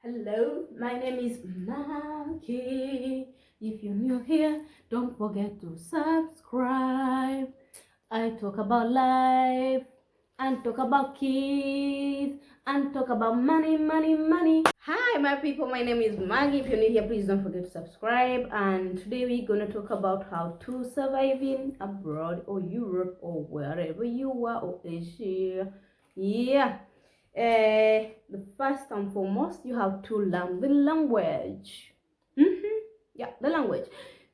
Hello, my name is Maggie. If you're new here, don't forget to subscribe. I talk about life and talk about kids and talk about money, money, money. Hi, my people. My name is Maggie. If you're new here, please don't forget to subscribe. And today we're gonna talk about how to survive in abroad or Europe or wherever you are or Asia. Yeah. The first and foremost, you have to learn the language. Yeah, the language.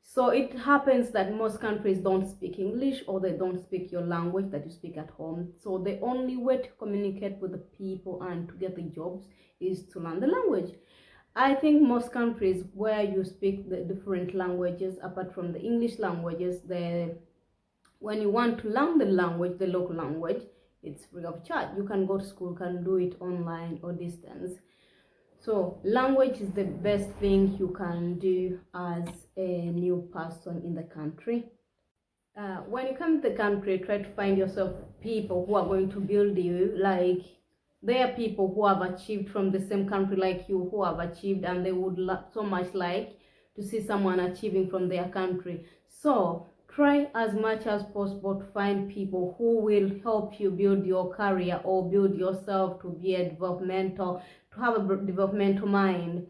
So it happens that most countries don't speak English or they don't speak your language that you speak at home. So the only way to communicate with the people and to get the jobs is to learn the language. I think most countries where you speak the different languages apart from the English languages, when you want to learn the language, the local language, it's free of charge. You can go to school, can do it online or distance. So language is the best thing you can do as a new person in the country. When you come to the country, try to find yourself people who are going to build you. Like, there are people who have achieved from the same country like you, who have achieved, and they would so much like to see someone achieving from their country. So try as much as possible to find people who will help you build your career or build yourself to be a developmental, to have a developmental mind.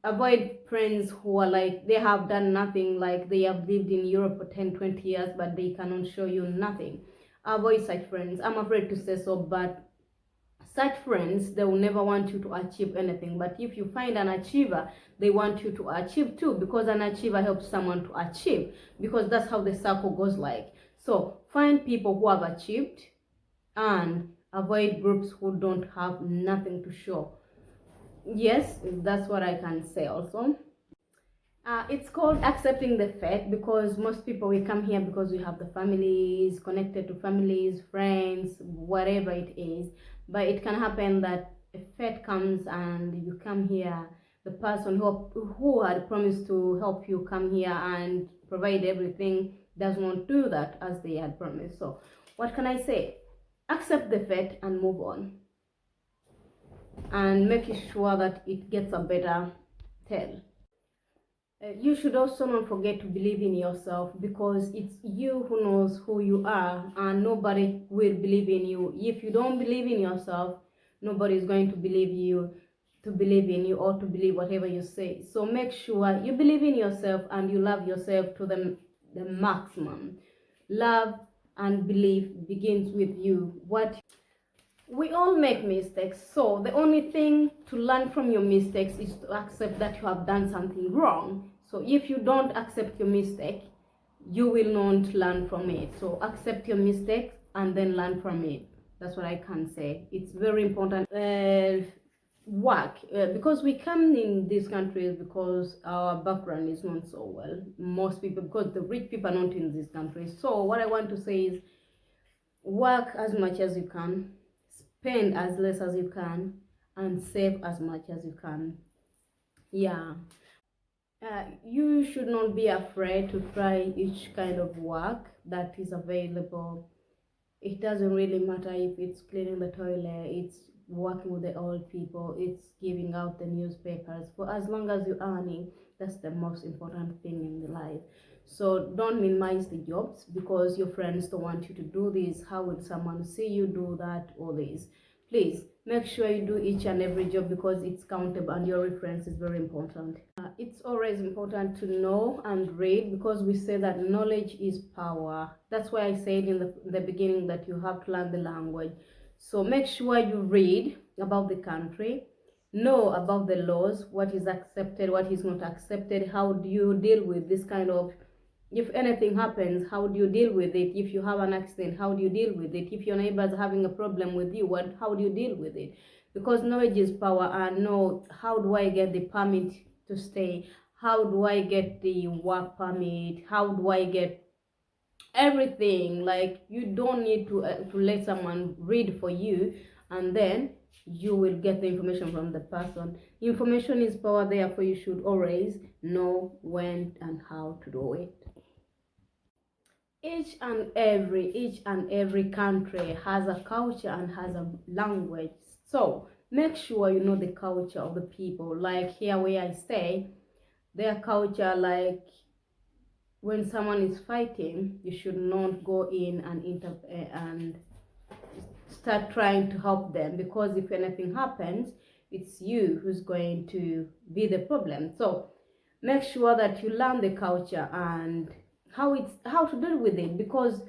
Avoid friends who are like they have done nothing, like they have lived in Europe for 10-20 years but they cannot show you nothing. Avoid such friends. I'm afraid to say so, but such friends, they will never want you to achieve anything. But if you find an achiever, they want you to achieve too, because an achiever helps someone to achieve, because that's how the circle goes like. So find people who have achieved and avoid groups who don't have nothing to show. Yes, that's what I can say also. It's called accepting the fate, because most people, we come here because we have the families, connected to families, friends, whatever it is. But it can happen that a fate comes and you come here, the person who had promised to help you come here and provide everything does not do that as they had promised. So what can I say? Accept the fate and move on, and make sure that it gets a better tale. You should also not forget to believe in yourself, because it's you who knows who you are and nobody will believe in you. If you don't believe in yourself, nobody is going to believe in you or to believe whatever you say. So make sure you believe in yourself and you love yourself to the maximum. Love and belief begins with you. We all make mistakes, so the only thing to learn from your mistakes is to accept that you have done something wrong. So if you don't accept your mistake, you will not learn from it. So accept your mistake and then learn from it. That's what I can say. It's very important. Work, because we come in these countries because our background is not so well. Most people, because the rich people are not in these countries. So what I want to say is, work as much as you can, spend as less as you can, and save as much as you can. Yeah. You should not be afraid to try each kind of work that is available. It doesn't really matter if it's cleaning the toilet, it's working with the old people, it's giving out the newspapers. For as long as you're earning, that's the most important thing in the life. So don't minimize the jobs because your friends don't want you to do this. How would someone see you do that or this? Please make sure you do each and every job, because it's countable and your reference is very important. It's always important to know and read, because we say that knowledge is power. That's why I said in the beginning that you have to learn the language. So make sure you read about the country, know about the laws, what is accepted, what is not accepted, how do you deal with this kind of, if anything happens, how do you deal with it? If you have an accident, how do you deal with it? If your neighbor is having a problem with you, how do you deal with it? Because knowledge is power. And know, how do I get the permit to stay? How do I get the work permit? How do I get everything? Like, you don't need to let someone read for you, and then you will get the information from the person. Information is power, therefore you should always know when and how to do it. Each and every country has a culture and has a language. So make sure you know the culture of the people. Like here where I stay, their culture, like when someone is fighting, you should not go in and start trying to help them, because if anything happens, it's you who's going to be the problem. So make sure that you learn the culture and how to deal with it, because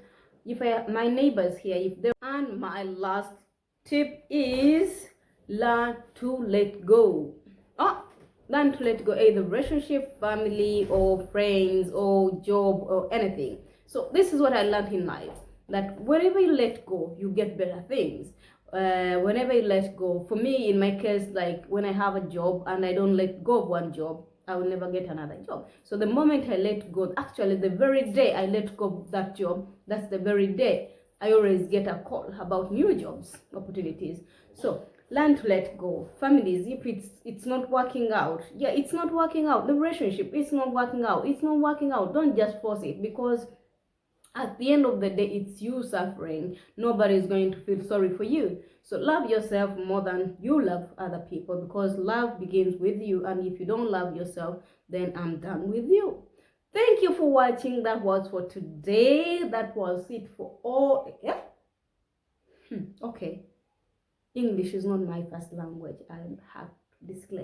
if my neighbors here, if they, and my last tip is learn to let go. Learn to let go, either relationship, family, or friends, or job, or anything. So this is what I learned in life, that whenever you let go, you get better things. Whenever you let go, for me in my case, like when I have a job and I don't let go of one job, I will never get another job. So the moment I let go, actually the very day I let go of that job, that's the very day I always get a call about new jobs opportunities. So learn to let go. Families, if it's not working out, yeah, it's not working out. The relationship, it's not working out, it's not working out. Don't just force it, because at the end of the day, it's you suffering. Nobody is going to feel sorry for you. So love yourself more than you love other people, because love begins with you. And if you don't love yourself, then I'm done with you. Thank you for watching. That was for today. That was it for all. Yeah. Okay. English is not my first language. I have to disclaim.